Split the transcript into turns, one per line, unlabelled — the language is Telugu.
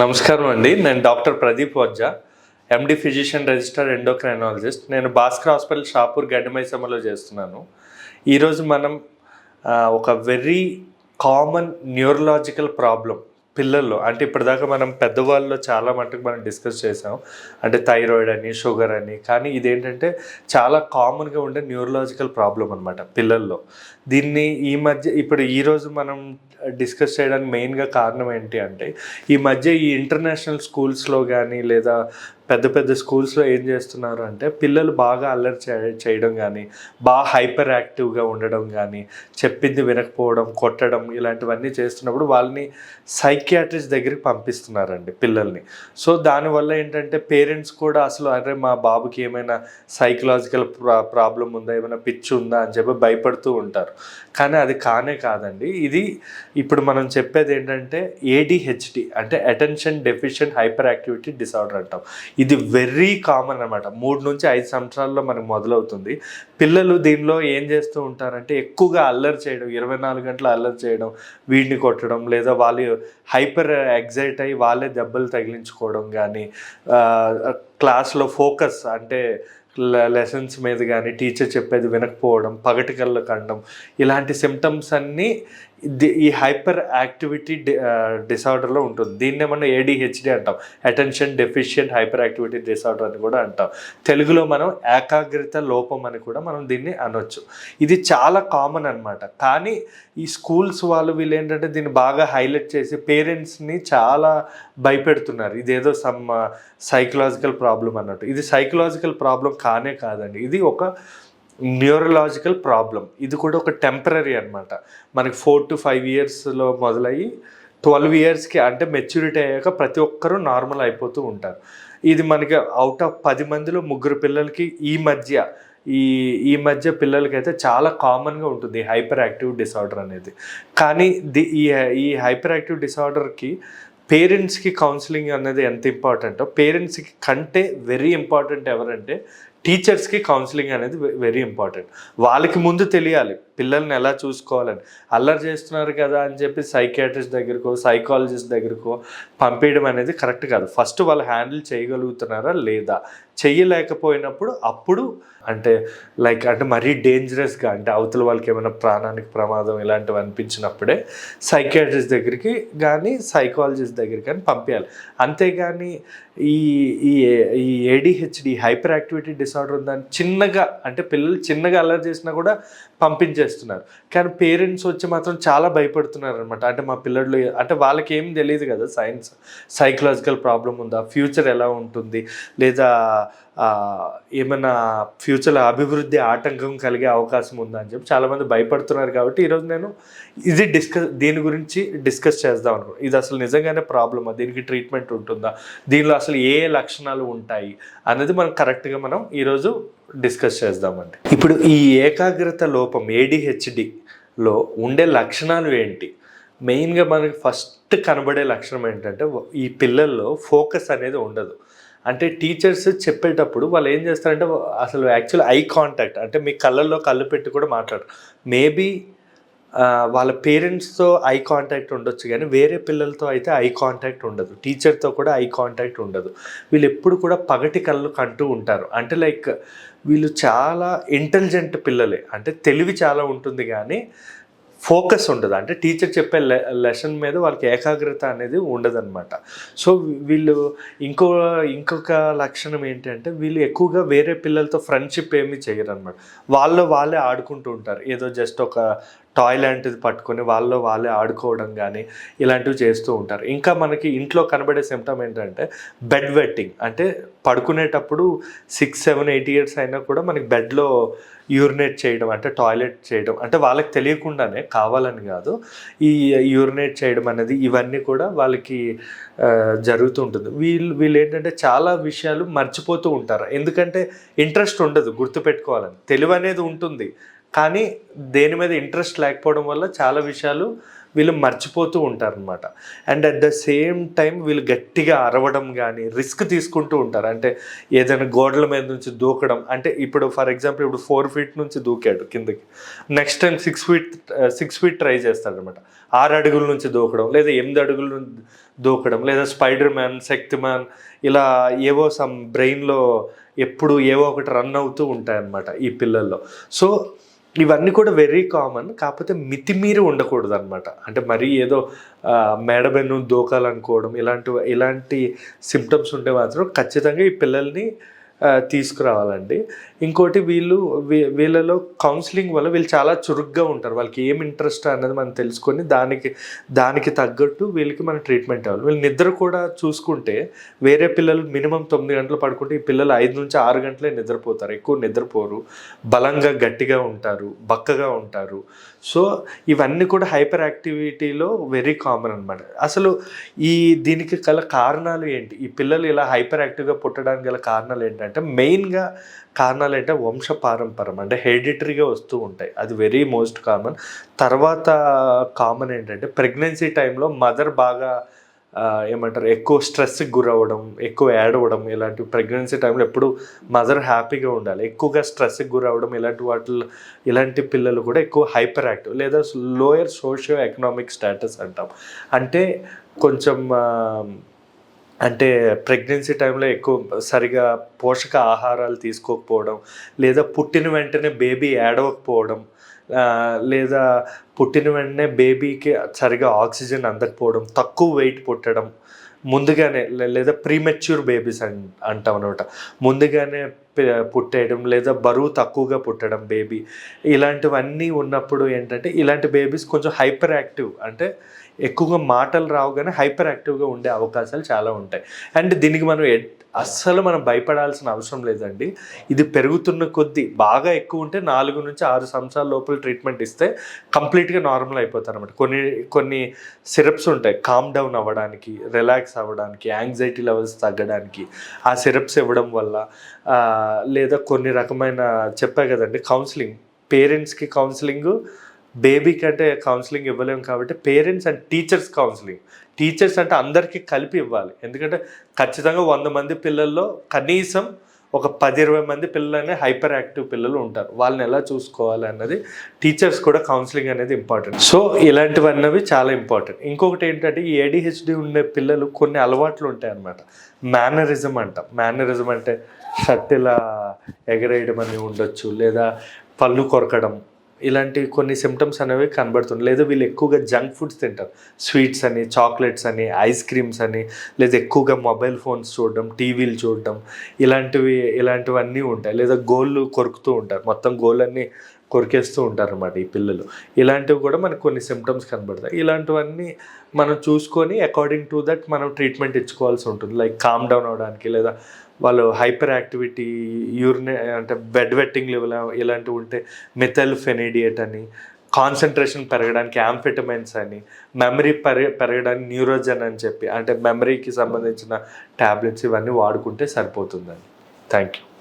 నమస్కారం అండి. నేను డాక్టర్ ప్రదీప్ వజ్జా, ఎండి ఫిజిషియన్ రిజిస్టర్డ్ ఎండోక్రైనాలజిస్ట్. నేను భాస్కర్ హాస్పిటల్ షాపూర్ గడ్డమైసమ్మలో చేస్తున్నాను. ఈరోజు మనం ఒక వెరీ కామన్ న్యూరలాజికల్ ప్రాబ్లం పిల్లల్లో, అంటే ఇప్పటిదాకా మనం పెద్దవాళ్ళలో చాలా మటుకు మనం డిస్కస్ చేసాం, అంటే థైరాయిడ్ అని, షుగర్ అని. కానీ ఇదేంటంటే చాలా కామన్గా ఉండే న్యూరలాజికల్ ప్రాబ్లం అనమాట పిల్లల్లో. దీన్ని ఇప్పుడు ఈరోజు మనం డిస్కస్ చేయడానికి మెయిన్గా కారణం ఏంటి అంటే, ఈ మధ్య ఈ ఇంటర్నేషనల్ స్కూల్స్లో కానీ లేదా పెద్ద పెద్ద స్కూల్స్లో ఏం చేస్తున్నారు అంటే, పిల్లలు బాగా అల్లరి చేయడం కానీ, బాగా హైపర్ యాక్టివ్గా ఉండడం కానీ, చెప్పింది వినకపోవడం, కొట్టడం, ఇలాంటివన్నీ చేస్తున్నప్పుడు వాళ్ళని సైకియాట్రిస్ట్ దగ్గరికి పంపిస్తున్నారండి పిల్లల్ని. సో దానివల్ల ఏంటంటే పేరెంట్స్ కూడా అసలు అరే మా బాబుకి ఏమైనా సైకలాజికల్ ప్రాబ్లం ఉందా, ఏమైనా పిచ్చి ఉందా అని చెప్పి భయపడుతూ ఉంటారు. కానీ అది కాదండి. ఇది ఇప్పుడు మనం చెప్పేది ఏంటంటే ఏడిహెచ్డి, అంటే attention deficient hyper activity disorder అంటాం. ఇది వెరీ కామన్ అనమాట. 3 నుంచి 5 సంవత్సరాల్లో మనకు మొదలవుతుంది. పిల్లలు దీనిలో ఏం చేస్తూ ఉంటారంటే ఎక్కువగా అల్లరి చేయడం, 24 గంటలు అల్లరి చేయడం, వీడిని కొట్టడం, లేదా వాళ్ళు హైపర్ ఎగ్జైట్ అయ్యి వాళ్ళే దెబ్బలు తగిలించుకోవడం కానీ, క్లాస్లో ఫోకస్ అంటే లెసన్స్ మీద కానీ, టీచర్ చెప్పేది వినకపోవడం, పగటి కళ్ళు కండం, ఇలాంటి సిమ్టమ్స్ అన్నీ ఈ హైపర్ యాక్టివిటీ డిసార్డర్లో ఉంటుంది. దీన్ని ఏమన్నా ఏడిహెచ్డి అంటాం, attention deficient hyper activity disorder అని కూడా అంటాం. తెలుగులో మనం ఏకాగ్రత లోపం అని కూడా మనం దీన్ని అనొచ్చు. ఇది చాలా కామన్ అనమాట. కానీ ఈ స్కూల్స్ వీళ్ళు ఏంటంటే దీన్ని బాగా హైలైట్ చేసి పేరెంట్స్ని చాలా భయపెడుతున్నారు. ఇదేదో సమ్ సైకలాజికల్ ప్రాబ్లం అన్నట్టు. ఇది సైకలాజికల్ ప్రాబ్లం కాదండి. ఇది ఒక న్యూరలాజికల్ ప్రాబ్లం. ఇది కూడా ఒక టెంపరీ అనమాట. మనకి 4 to 5 ఇయర్స్లో మొదలయ్యి 12 ఇయర్స్కి అంటే మెచ్యూరిటీ అయ్యాక ప్రతి ఒక్కరూ నార్మల్ అయిపోతూ ఉంటారు. ఇది మనకి అవుట్ ఆఫ్ 10 మందిలో 3 పిల్లలకి ఈ మధ్య పిల్లలకైతే చాలా కామన్గా ఉంటుంది హైపర్ యాక్టివ్ డిసార్డర్ అనేది. కానీ ఈ హైపర్ యాక్టివ్ డిసార్డర్కి పేరెంట్స్కి కౌన్సిలింగ్ అనేది ఎంత ఇంపార్టెంటో, పేరెంట్స్కి కంటే వెరీ ఇంపార్టెంట్ ఎవరంటే టీచర్స్కి కౌన్సిలింగ్ అనేది వెరీ ఇంపార్టెంట్. వాళ్ళకి ముందు తెలియాలి పిల్లల్ని ఎలా చూసుకోవాలని. అల్లరి చేస్తున్నారు కదా అని చెప్పి సైకియాట్రిస్ట్ దగ్గరకో సైకాలజిస్ట్ దగ్గరకో పంపించడం అనేది కరెక్ట్ కాదు. ఫస్ట్ వాళ్ళు హ్యాండిల్ చేయగలుగుతున్నారా లేదా, చేయలేకపోయినప్పుడు అప్పుడు అంటే మరీ డేంజరస్గా, అంటే అవతల వాళ్ళకి ఏమైనా ప్రాణానికి ప్రమాదం ఇలాంటివి అనిపించినప్పుడే సైకియాట్రిస్ట్ దగ్గరికి కానీ సైకాలజిస్ట్ దగ్గరికి కానీ పంపించాలి. అంతేగాని ఈ ఏడిహెచ్డి హైపర్ యాక్టివిటీ డిసార్డర్ ఉందని చిన్నగా, అంటే పిల్లలు చిన్నగా అల్లరి చేసినా కూడా పంపించేస్తున్నారు. కానీ పేరెంట్స్ వచ్చి మాత్రం చాలా భయపడుతున్నారు అనమాట. అంటే మా పిల్లలు, అంటే వాళ్ళకి ఏం తెలియదు కదా సైకలాజికల్ ప్రాబ్లం ఉందా, ఫ్యూచర్ ఎలా ఉంటుంది, లేదా ఏమైనా ఫ్యూచర్లో అభివృద్ధి ఆటంకం కలిగే అవకాశం ఉందా అని చెప్పి చాలామంది భయపడుతున్నారు. కాబట్టి ఈరోజు నేను దీని గురించి డిస్కస్ చేద్దాం అనుకున్నాను. ఇది అసలు నిజంగానే ప్రాబ్లమా, దీనికి ట్రీట్మెంట్ ఉంటుందా, దీనిలో అసలు ఏ లక్షణాలు ఉంటాయి అనేది మనం కరెక్ట్గా మనం ఈరోజు డిస్కస్ చేద్దామండి. ఇప్పుడు ఈ ఏకాగ్రత లోపం ఏడిహెచ్డిలో ఉండే లక్షణాలు ఏంటి? మెయిన్గా మనకి ఫస్ట్ కనబడే లక్షణం ఏంటంటే ఈ పిల్లల్లో ఫోకస్ అనేది ఉండదు. అంటే టీచర్స్ చెప్పేటప్పుడు వాళ్ళు ఏం చేస్తారంటే అసలు యాక్చువల్ ఐ కాంటాక్ట్, అంటే మీ కళ్ళల్లో కళ్ళు పెట్టి కూడా మాట్లాడరు. మేబీ వాళ్ళ పేరెంట్స్తో ఐ కాంటాక్ట్ ఉండొచ్చు, కానీ వేరే పిల్లలతో అయితే ఐ కాంటాక్ట్ ఉండదు, టీచర్తో కూడా ఐ కాంటాక్ట్ ఉండదు. వీళ్ళు ఎప్పుడు కూడా పగటి కళ్ళు కంటూ ఉంటారు. అంటే వీళ్ళు చాలా ఇంటెలిజెంట్ పిల్లలే, అంటే తెలివి చాలా ఉంటుంది కానీ ఫోకస్ ఉండదు. అంటే టీచర్ చెప్పే లెసన్ మీద వాళ్ళకి ఏకాగ్రత అనేది ఉండదన్నమాట. సో వీళ్ళు ఇంకొక లక్షణం ఏంటంటే వీళ్ళు ఎక్కువగా వేరే పిల్లలతో ఫ్రెండ్షిప్ ఏమీ చేయరు అనమాట. వాళ్ళే ఆడుకుంటూ ఉంటారు. ఏదో జస్ట్ ఒక టాయ్ లాంటిది పట్టుకొని వాళ్ళే ఆడుకోవడం కానీ ఇలాంటివి చేస్తూ ఉంటారు. ఇంకా మనకి ఇంట్లో కనబడే సిమ్టమ్ ఏంటంటే బెడ్ వెట్టింగ్, అంటే పడుకునేటప్పుడు 6, 7, 8 ఇయర్స్ అయినా కూడా మనకి బెడ్లో యూరినేట్ చేయడం, అంటే టాయిలెట్ చేయడం, అంటే వాళ్ళకి తెలియకుండానే, కావాలని కాదు, ఈ యూరినేట్ చేయడం అనేది ఇవన్నీ కూడా వాళ్ళకి జరుగుతూ ఉంటుంది. వీళ్ళు ఏంటంటే చాలా విషయాలు మర్చిపోతూ ఉంటారు. ఎందుకంటే ఇంట్రెస్ట్ ఉండదు గుర్తుపెట్టుకోవాలని, తెలివి అనేది ఉంటుంది కానీ దేని మీద ఇంట్రెస్ట్ లేకపోవడం వల్ల చాలా విషయాలు వీళ్ళు మర్చిపోతూ ఉంటారనమాట. And at the same time వీళ్ళు గట్టిగా అరవడం కానీ రిస్క్ తీసుకుంటూ ఉంటారు. అంటే ఏదైనా గోడల మీద నుంచి దూకడం, అంటే ఇప్పుడు ఫర్ ఎగ్జాంపుల్ ఇప్పుడు 4 feet నుంచి దూకాడు కిందకి, నెక్స్ట్ టైం 6 feet ట్రై చేస్తాడనమాట. 6 అడుగుల నుంచి దూకడం, లేదా 8 అడుగుల నుంచి దూకడం, లేదా స్పైడర్ మ్యాన్, శక్తిమాన్, ఇలా ఏవో సమ్ బ్రెయిన్లో ఎప్పుడు ఏవో ఒకటి రన్ అవుతూ ఉంటాయన్నమాట ఈ పిల్లల్లో. సో ఇవన్నీ కూడా వెరీ కామన్. కాకపోతే మితిమీరి ఉండకూడదు అనమాట. అంటే మరీ ఏదో మేడబెన్ను దూకాలనుకోవడం, ఇలాంటి సిమ్టమ్స్ ఉంటే మాత్రం ఖచ్చితంగా ఈ పిల్లల్ని తీసుకురావాలండి. ఇంకోటి వీళ్ళలో కౌన్సిలింగ్ వల్ల వీళ్ళు చాలా చురుగ్గా ఉంటారు. వాళ్ళకి ఏం ఇంట్రెస్ట్ అన్నది మనం తెలుసుకొని దానికి తగ్గట్టు వీళ్ళకి మనం ట్రీట్మెంట్ ఇవ్వాలి. వీళ్ళు నిద్ర కూడా చూసుకుంటే వేరే పిల్లలు మినిమం 9 గంటలు పడుకుంటే ఈ పిల్లలు 5 నుంచి 6 గంటలే నిద్రపోతారు. ఎక్కువ నిద్రపోరు, బలంగా గట్టిగా ఉంటారు, బక్కగా ఉంటారు. సో ఇవన్నీ కూడా హైపర్ యాక్టివిటీలో వెరీ కామన్ అనమాట. అసలు దీనికి గల కారణాలు ఏంటి, ఈ పిల్లలు ఇలా హైపర్ యాక్టివ్గా పుట్టడానికి గల కారణాలు ఏంటంటే మెయిన్గా కారణాలు ఏంటంటే వంశపారంపరం, అంటే హెరిడిటరీగా వస్తూ ఉంటాయి. అది వెరీ మోస్ట్ కామన్. తర్వాత కామన్ ఏంటంటే ప్రెగ్నెన్సీ టైంలో మదర్ బాగా ఏమంటారు ఎక్కువ స్ట్రెస్కి గురవ్వడం, ఎక్కువ ఏడవడం, ఇలాంటి ప్రెగ్నెన్సీ టైంలో ఎప్పుడు మదర్ హ్యాపీగా ఉండాలి. ఎక్కువగా స్ట్రెస్కి గురవ్వడం, ఇలాంటి పిల్లలు కూడా ఎక్కువ హైపర్ యాక్టివ్, లేదా లోయర్ సోషియో ఎకనామిక్ స్టేటస్ అంటాం. అంటే కొంచెం అంటే ప్రెగ్నెన్సీ టైంలో ఎక్కువ సరిగా పోషక ఆహారాలు తీసుకోకపోవడం, లేదా పుట్టిన వెంటనే బేబీ ఏడవకపోవడం, లేదా పుట్టిన వెంటనే బేబీకి సరిగా ఆక్సిజన్ అందకపోవడం, తక్కువ వెయిట్ పుట్టడం, ముందుగానే లేదా ప్రీమెచ్యూర్ బేబీస్ అంటాం అనమాట, ముందుగానే పుట్టేయడం, లేదా బరువు తక్కువగా పుట్టడం బేబీ, ఇలాంటివన్నీ ఉన్నప్పుడు ఏంటంటే ఇలాంటి బేబీస్ కొంచెం హైపర్ యాక్టివ్, అంటే ఎక్కువగా మాటలు రావు కానీ హైపర్ యాక్టివ్గా ఉండే అవకాశాలు చాలా ఉంటాయి. అండ్ దీనికి అస్సలు మనం భయపడాల్సిన అవసరం లేదండి. ఇది పెరుగుతున్న కొద్దీ బాగా ఎక్కువ ఉంటే 4 నుంచి 6 సంవత్సరాల లోపల ట్రీట్మెంట్ ఇస్తే కంప్లీట్గా నార్మల్ అయిపోతారు అనమాట. కొన్ని సిరప్స్ ఉంటాయి కామ్ డౌన్ అవ్వడానికి, రిలాక్స్ అవ్వడానికి, యాంగ్జైటీ లెవెల్స్ తగ్గడానికి. ఆ సిరప్స్ ఇవ్వడం వల్ల, లేదా కొన్ని రకమైన చెప్పా కదండి కౌన్సిలింగ్, పేరెంట్స్కి కౌన్సిలింగ్, బేబీకి అంటే కౌన్సిలింగ్ ఇవ్వలేము కాబట్టి parents and teachers counselling. Teachers అంటే అందరికీ కలిపి ఇవ్వాలి, ఎందుకంటే ఖచ్చితంగా 100 మంది పిల్లల్లో కనీసం ఒక 10-20 మంది పిల్లలనే హైపర్ యాక్టివ్ పిల్లలు ఉంటారు. వాళ్ళని ఎలా చూసుకోవాలి అన్నది టీచర్స్ కూడా కౌన్సిలింగ్ అనేది ఇంపార్టెంట్. సో ఇలాంటివన్నవి చాలా ఇంపార్టెంట్. ఇంకొకటి ఏంటంటే ఈ ADHD ఉండే పిల్లలు కొన్ని అలవాట్లు ఉంటాయి అన్నమాట. మేనరిజం అంటాం. మేనరిజం అంటే షర్ట్ ఇలా ఎగరేయడం అని ఉండొచ్చు, లేదా పళ్ళు కొరకడం, ఇలాంటి కొన్ని సిమ్టమ్స్ అనేవి కనబడుతుంది. లేదా వీళ్ళు ఎక్కువగా జంక్ ఫుడ్స్ తింటారు, స్వీట్స్ అని, చాక్లెట్స్ అని, ఐస్ క్రీమ్స్ అని, లేదా ఎక్కువగా మొబైల్ ఫోన్స్ చూడడం, టీవీలు చూడడం, ఇలాంటివన్నీ ఉంటాయి. లేదా గోళ్ళు కొరుకుతూ ఉంటారు, మొత్తం గోళ్ళన్నీ కొరికేస్తూ ఉంటారు అన్నమాట ఈ పిల్లలు. ఇలాంటివి కూడా మనకు కొన్ని సిమ్టమ్స్ కనబడతాయి. ఇలాంటివన్నీ మనం చూసుకొని అకార్డింగ్ టు దట్ మనం ట్రీట్మెంట్ ఇచ్చుకోవాల్సి ఉంటుంది. లైక్ కామ్ డౌన్ అవడానికి, లేదా వాళ్ళు హైపర్ యాక్టివిటీ, అంటే బెడ్ వెట్టింగ్ లెవెల్ ఇలాంటివి ఉంటే మెథైల్ఫెనిడియేట్ అని, కాన్సన్ట్రేషన్ పెరగడానికి యాంఫెటమైన్స్ అని, మెమరీ పెరగడానికి న్యూరోజన్ అని చెప్పి, అంటే మెమరీకి సంబంధించిన ట్యాబ్లెట్స్ ఇవన్నీ వాడుకుంటే సరిపోతుందండి. Thank you.